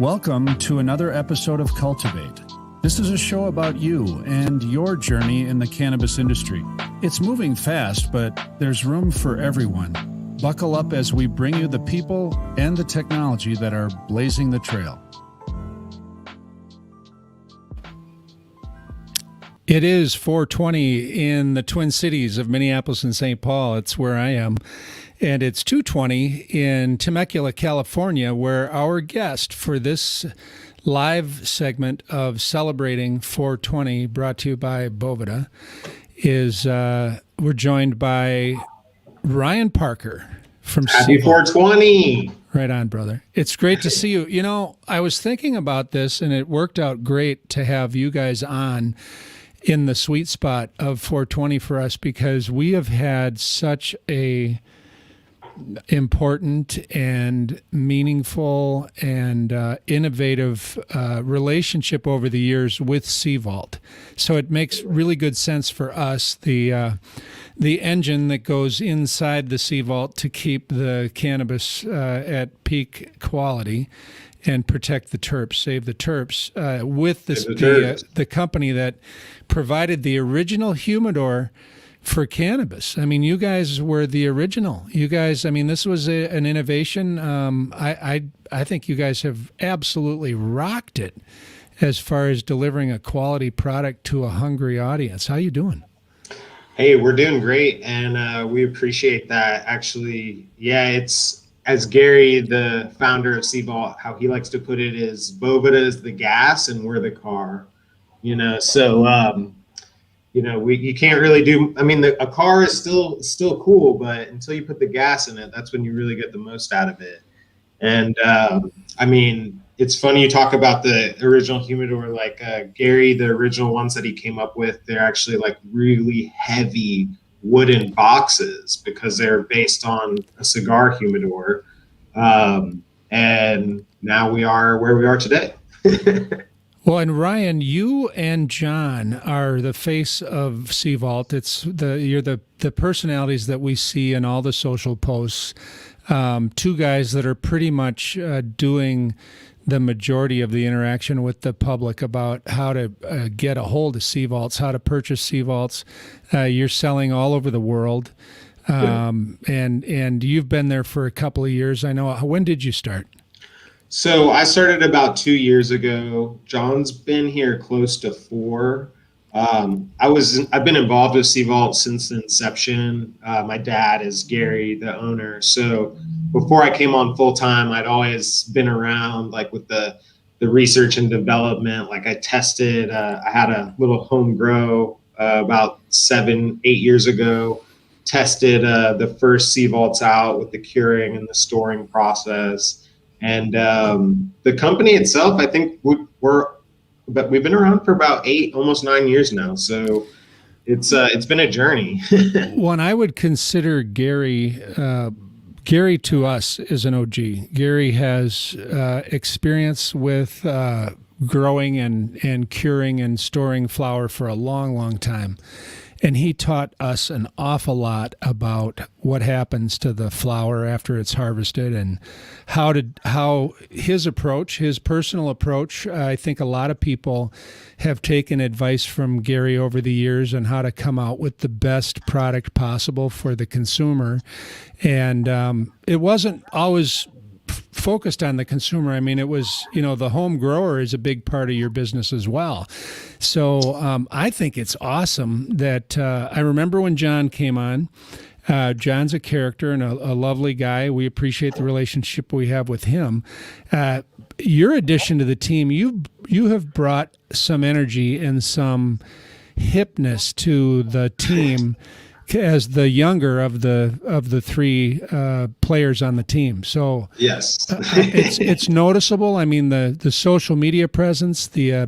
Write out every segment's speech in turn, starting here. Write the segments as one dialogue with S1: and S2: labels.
S1: Welcome to another episode of Cultivate. This is a show about you and your journey in the cannabis industry. It's moving fast, but there's room for everyone. Buckle up as we bring you the people and the technology that are blazing the trail. It is 4:20 in the Twin Cities of Minneapolis and St. Paul. It's where I am. And it's 2:20 in Temecula, California, where our guest for this live segment of Celebrating 420, brought to you by Boveda, is we're joined by Ryan Parker from
S2: Happy
S1: Cvault.
S2: 420.
S1: Right on, brother. It's great to see you. You know, I was thinking about this, and it worked out great to have you guys on in the sweet spot of 420 for us, because we have had such a important and meaningful and innovative relationship over the years with Cvault. So it makes really good sense for us, the engine that goes inside the Cvault to keep the cannabis at peak quality and protect the terps, save the terps, with the company that provided the original humidor for cannabis. I mean, you guys were the original. You guys, I mean, this was an innovation. I think you guys have absolutely rocked it as far as delivering a quality product to a hungry audience. How you doing?
S2: Hey, we're doing great, and we appreciate that. Actually, yeah, it's, as Gary, the founder of Cvault, how he likes to put it is, Boveda is the gas and we're the car. You know, so you can't really do. I mean, a car is still cool, but until you put the gas in it, that's when you really get the most out of it. And I mean, it's funny you talk about the original humidor. Like Gary, the original ones that he came up with, they're actually like really heavy wooden boxes because they're based on a cigar humidor. And now we are where we are today.
S1: Well, and Ryan, you and John are the face of Cvault. You're the personalities that we see in all the social posts. Two guys that are pretty much doing the majority of the interaction with the public about how to get a hold of Cvaults, how to purchase Cvaults. You're selling all over the world, and you've been there for a couple of years. I know. When did you start?
S2: So I started about 2 years ago. John's been here close to 4. I've been involved with Cvault since the inception. My dad is Gary, the owner. So before I came on full time, I'd always been around, like with the research and development. Like I tested. I had a little home grow about 7-8 years ago. Tested the first Cvaults out with the curing and the storing process. And the company itself, I think but we've been around for about 8, almost 9 years now. So it's been a journey.
S1: Well, I would consider Gary to us is an OG. Gary has experience with growing and curing and storing flower for a long, long time. And he taught us an awful lot about what happens to the flower after it's harvested, and how his approach, his personal approach. I think a lot of people have taken advice from Gary over the years on how to come out with the best product possible for the consumer. And it wasn't always focused on the consumer. I mean, it was, the home grower is a big part of your business as well. So I think it's awesome that I remember when John came on. John's a character and a lovely guy. We appreciate the relationship we have with him. Your addition to the team, you have brought some energy and some hipness to the team as the younger of the 3 players on the team. So
S2: yes,
S1: it's noticeable. I mean, the social media presence, the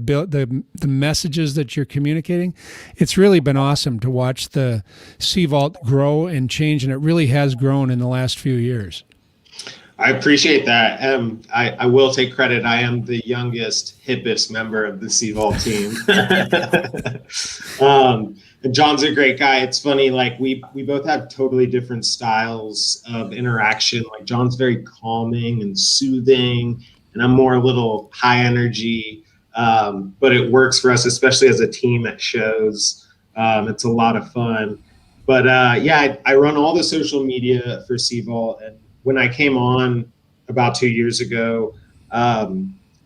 S1: messages that you're communicating, it's really been awesome to watch the Cvault grow and change, and it really has grown in the last few years.
S2: I appreciate that. I will take credit. I am the youngest, hippest member of the Cvault team. And John's a great guy. It's funny, like we both have totally different styles of interaction. Like John's very calming and soothing, and I'm more a little high energy. But it works for us, especially as a team at shows. It's a lot of fun. But yeah, I run all the social media for Cvault, and when I came on about 2 years ago,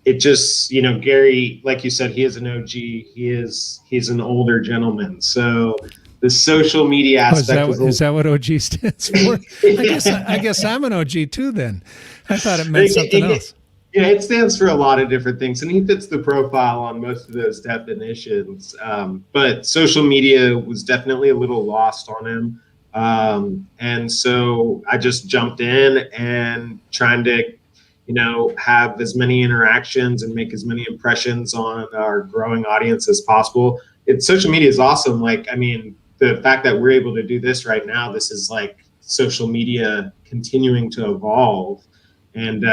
S2: it just, Gary, like you said, he is an OG. He's an older gentleman, so the social media
S1: Oh, is
S2: aspect
S1: that
S2: was
S1: is that what OG stands for? I guess I'm an OG too. Then I thought it meant something else.
S2: Yeah, it stands for a lot of different things, and he fits the profile on most of those definitions. But social media was definitely a little lost on him. And so I just jumped in and trying to, have as many interactions and make as many impressions on our growing audience as possible. Social media is awesome. Like, I mean, the fact that we're able to do this right now, this is like social media continuing to evolve. And,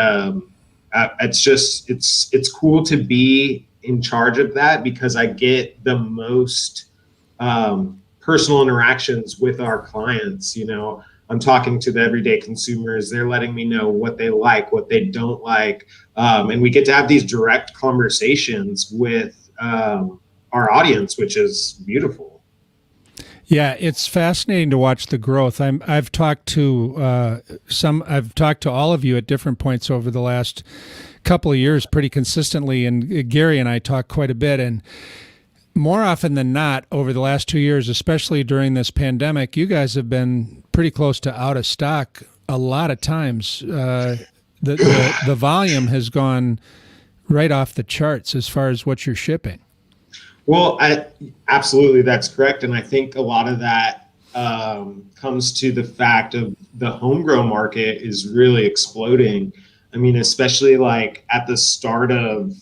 S2: it's cool to be in charge of that because I get the most personal interactions with our clients. I'm talking to the everyday consumers. They're letting me know what they like, what they don't like, and we get to have these direct conversations with our audience, which is beautiful.
S1: Yeah, it's fascinating to watch the growth. I've talked to all of you at different points over the last couple of years pretty consistently, and Gary and I talk quite a bit. And more often than not, over the last 2 years, especially during this pandemic, you guys have been pretty close to out of stock a lot of times. The volume has gone right off the charts as far as what you're shipping.
S2: Well, absolutely, that's correct. And I think a lot of that comes to the fact of the homegrown market is really exploding. I mean, especially like at the start of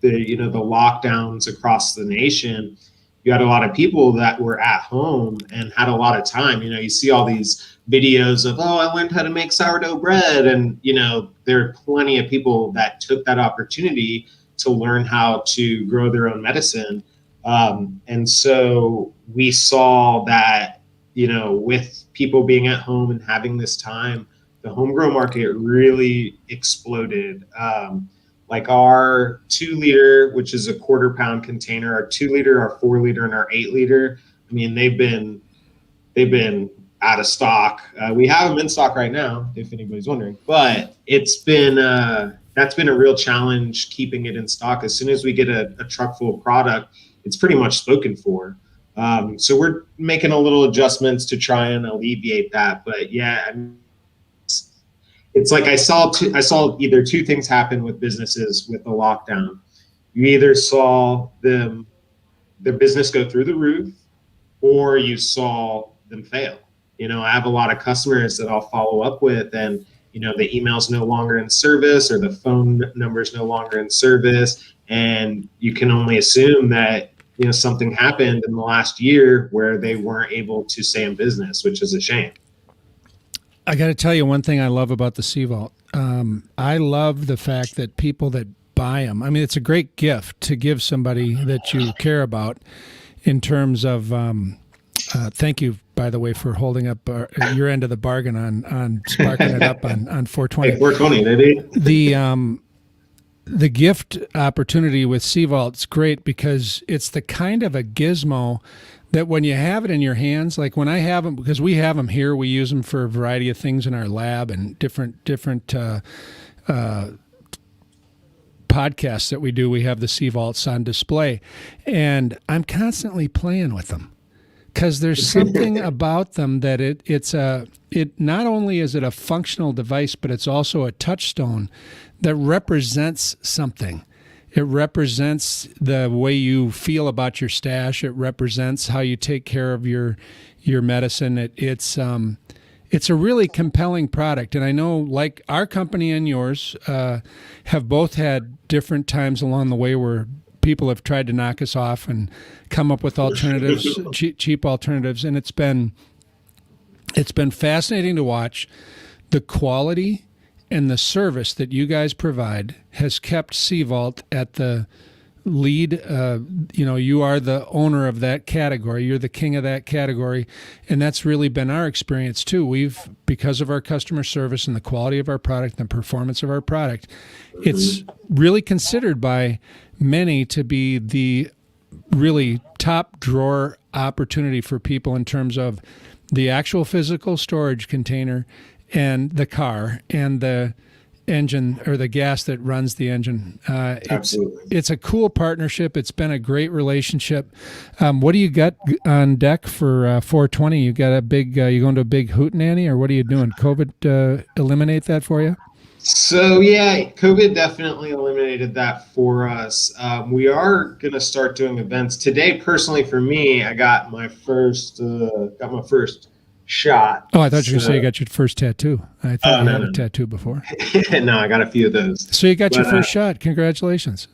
S2: the lockdowns across the nation, you had a lot of people that were at home and had a lot of time. You see all these videos of, I learned how to make sourdough bread. And, there are plenty of people that took that opportunity to learn how to grow their own medicine. And so we saw that, with people being at home and having this time, the homegrown market really exploded. Like our 2 liter, which is a quarter-pound container, our 2 liter, our 4 liter, and our 8 liter. I mean, they've been out of stock. We have them in stock right now, if anybody's wondering. But that's been a real challenge keeping it in stock. As soon as we get a truck full of product, it's pretty much spoken for. So we're making a little adjustments to try and alleviate that. But yeah, I mean, it's like I saw either two things happen with businesses with the lockdown. You either saw their business go through the roof, or you saw them fail. I have a lot of customers that I'll follow up with, and the email's no longer in service or the phone number's no longer in service, and you can only assume that something happened in the last year where they weren't able to stay in business, which is a shame.
S1: I got to tell you one thing I love about the Cvault. I love the fact that people that buy them, I mean, it's a great gift to give somebody that you care about in terms of, thank you, by the way, for holding up your end of the bargain on sparking it up on 420.
S2: Hey, 420, baby.
S1: The gift opportunity with Cvault is great because it's the kind of a gizmo that when you have it in your hands, like when I have them, because we have them here, we use them for a variety of things in our lab and different podcasts that we do. We have the Cvaults on display, and I'm constantly playing with them because there's something about them that it not only is it a functional device, but it's also a touchstone that represents something. It represents the way you feel about your stash. It represents how you take care of your medicine. It's a really compelling product. And I know, like our company and yours, have both had different times along the way where people have tried to knock us off and come up with alternatives, cheap alternatives. And it's been fascinating to watch. The quality and the service that you guys provide has kept Cvault at the lead. You are the owner of that category. You're the king of that category, and that's really been our experience too. Because of our customer service and the quality of our product and the performance of our product, it's really considered by many to be the really top drawer opportunity for people in terms of the actual physical storage container and the car and the engine or the gas that runs the engine. It's a cool partnership. It's been a great relationship. What do you got on deck for 420? You got you going to a big hootenanny, or what are you doing? COVID eliminate that for you?
S2: So yeah, COVID definitely eliminated that for us. We are going to start doing events today. Personally, for me, I got my first shot.
S1: Oh, I thought you were going to say you got your first tattoo. I thought you had a tattoo before.
S2: No, I got a few of those.
S1: So you got your first shot. Congratulations.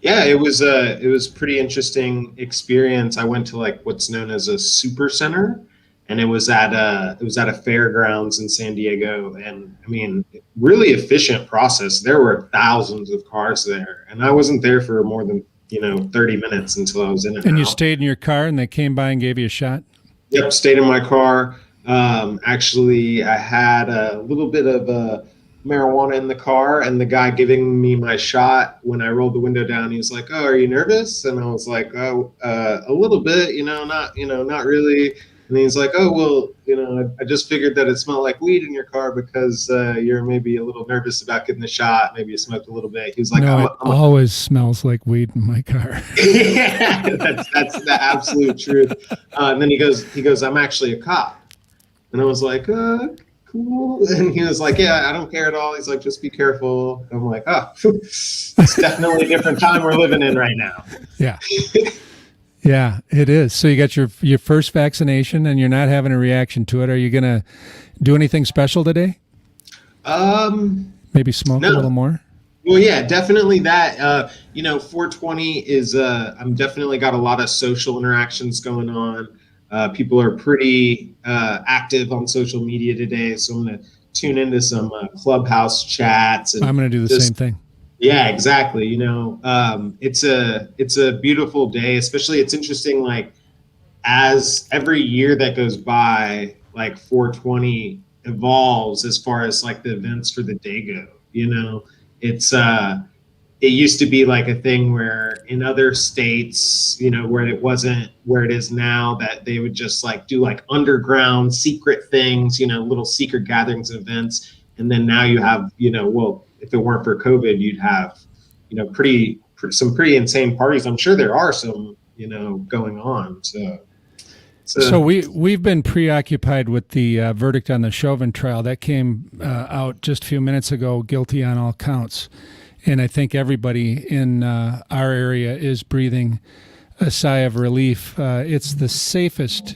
S2: Yeah, it was pretty interesting experience. I went to like what's known as a super center, and it was at a fairgrounds in San Diego. And I mean, really efficient process. There were thousands of cars there, and I wasn't there for more than 30 minutes until I was in it.
S1: And you stayed in your car, and they came by and gave you a shot?
S2: Yep, stayed in my car. Actually, I had a little bit of marijuana in the car, and the guy giving me my shot, when I rolled the window down, he was like, "Oh, are you nervous?" And I was like, "Oh, a little bit, not really." And he's like, "Oh, well, I just figured that it smelled like weed in your car because you're maybe a little nervous about getting the shot. Maybe you smoked a little bit." He was like,
S1: "No, it always smells like weed in my car."
S2: Yeah, that's the absolute truth. And then he goes, "I'm actually a cop." And I was like, "Cool." And he was like, "Yeah, I don't care at all." He's like, "Just be careful." I'm like, "Oh, it's definitely a different time we're living in right now."
S1: Yeah. Yeah, it is. So you got your first vaccination, and you're not having a reaction to it. Are you going to do anything special today? Maybe smoke a little more?
S2: Well, yeah, definitely that. 420 is, I'm definitely got a lot of social interactions going on. People are pretty active on social media today, so I'm going to tune into some Clubhouse chats. And
S1: I'm going to do the same thing.
S2: Yeah, exactly. It's a beautiful day, especially it's interesting, like as every year that goes by, like 420 evolves as far as like the events for the day go. It used to be like a thing where in other states, where it wasn't where it is now, that they would just like do like underground secret things, little secret gatherings events. And then now you have, if it weren't for COVID, you'd have, some pretty insane parties. I'm sure there are some, going on. So
S1: we've been preoccupied with the verdict on the Chauvin trial that came out just a few minutes ago, guilty on all counts. And I think everybody in our area is breathing a sigh of relief. It's the safest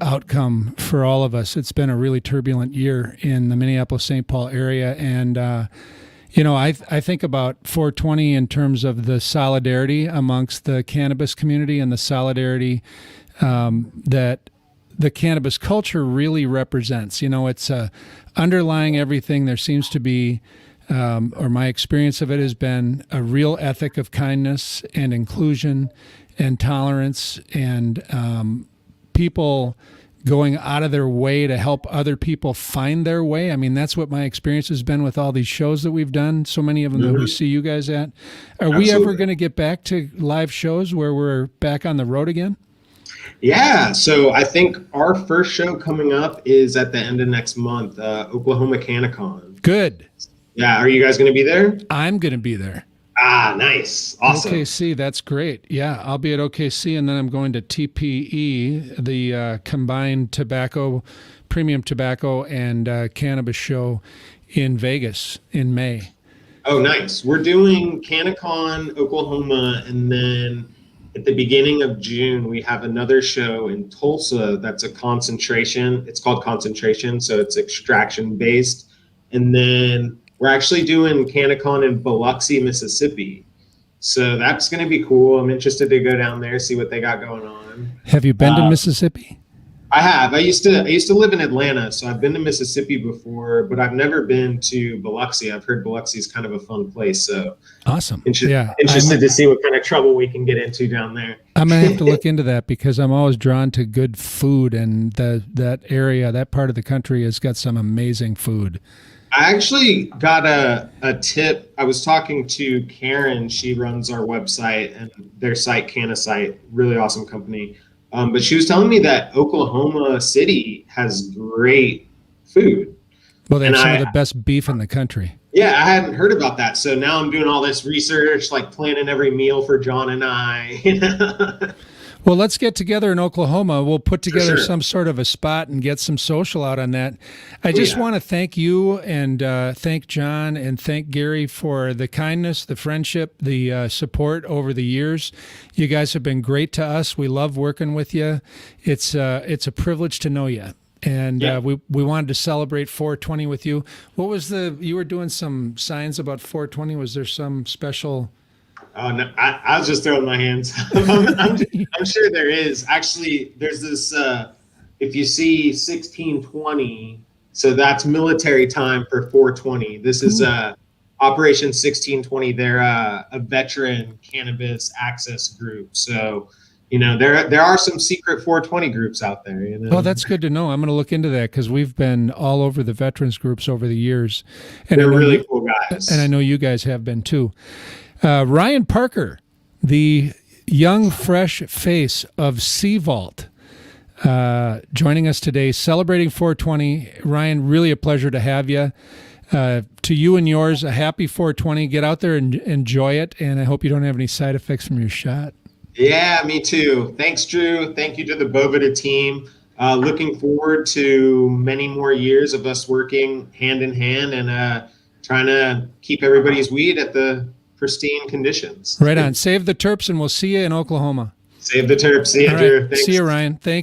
S1: outcome for all of us. It's been a really turbulent year in the Minneapolis-St. Paul area. And, I think about 420 in terms of the solidarity amongst the cannabis community and the solidarity that the cannabis culture really represents. It's underlying everything. There seems to be, or my experience of it has been, a real ethic of kindness and inclusion and tolerance, and people going out of their way to help other people find their way. I mean, that's what my experience has been with all these shows that we've done, so many of them that we see you guys at. Are we ever going to get back to live shows where we're back on the road again?
S2: Yeah, so I think our first show coming up is at the end of next month, Oklahoma CannaCon.
S1: Good.
S2: Yeah, are you guys going to be there?
S1: I'm going to be there.
S2: Ah, nice. Awesome.
S1: OKC, that's great. Yeah, I'll be at OKC, and then I'm going to TPE, the combined premium tobacco and cannabis show in Vegas in May.
S2: Oh, nice. We're doing CannaCon Oklahoma, and then at the beginning of June, we have another show in Tulsa that's a concentration. It's called Concentration, so it's extraction-based. And then we're actually doing CannaCon in Biloxi, Mississippi. So that's going to be cool. I'm interested to go down there, see what they got going on.
S1: Have you been to Mississippi?
S2: I have. I used to live in Atlanta, so I've been to Mississippi before, but I've never been to Biloxi. I've heard Biloxi is kind of a fun place, so
S1: Awesome. Yeah.
S2: interested to see what kind of trouble we can get into down there.
S1: I'm gonna have to look into that because I'm always drawn to good food, and that area, that part of the country, has got some amazing food.
S2: I actually got a tip. I was talking to Karen. She runs our website and their site, Canasite, really awesome company. But she was telling me that Oklahoma City has great food.
S1: Well, they have
S2: And
S1: some of the best beef in the country.
S2: yeah, I hadn't heard about that. So now I'm doing all this research, like planning every meal for John and I.
S1: Well, let's get together in Oklahoma. We'll put together
S2: sure.
S1: some sort of a spot and get some social out on that. I just
S2: Yeah.
S1: want to thank you and thank John and thank Gary for the kindness, the friendship, the support over the years. You guys have been great to us. We love working with you. It's a privilege to know you. And
S2: Yeah.
S1: we wanted to celebrate 420 with you. What was you were doing some signs about 420. Was there some special?
S2: Oh no, I was just throwing my hands. I'm sure there is. Actually, there's this. If you see 1620, so that's military time for 420. This is Operation 1620. They're a veteran cannabis access group. So, there are some secret 420 groups out there.
S1: Oh, that's good to know. I'm going to look into that because we've been all over the veterans groups over the years, and
S2: They're
S1: I know
S2: really cool guys.
S1: and I know you guys have been too. Ryan Parker, the young, fresh face of Cvault, joining us today, celebrating 420. Ryan, really a pleasure to have you. To you and yours, a happy 420. Get out there and enjoy it, and I hope you don't have any side effects from your shot.
S2: Yeah, me too. Thanks, Drew. Thank you to the Bovida team. Looking forward to many more years of us working hand in hand and trying to keep everybody's weed at the pristine conditions.
S1: Right on. Save the terps, and we'll see you in Oklahoma.
S2: Save the terps. See you,
S1: All
S2: Drew.
S1: right.
S2: Thanks.
S1: See you, Ryan. Thank you.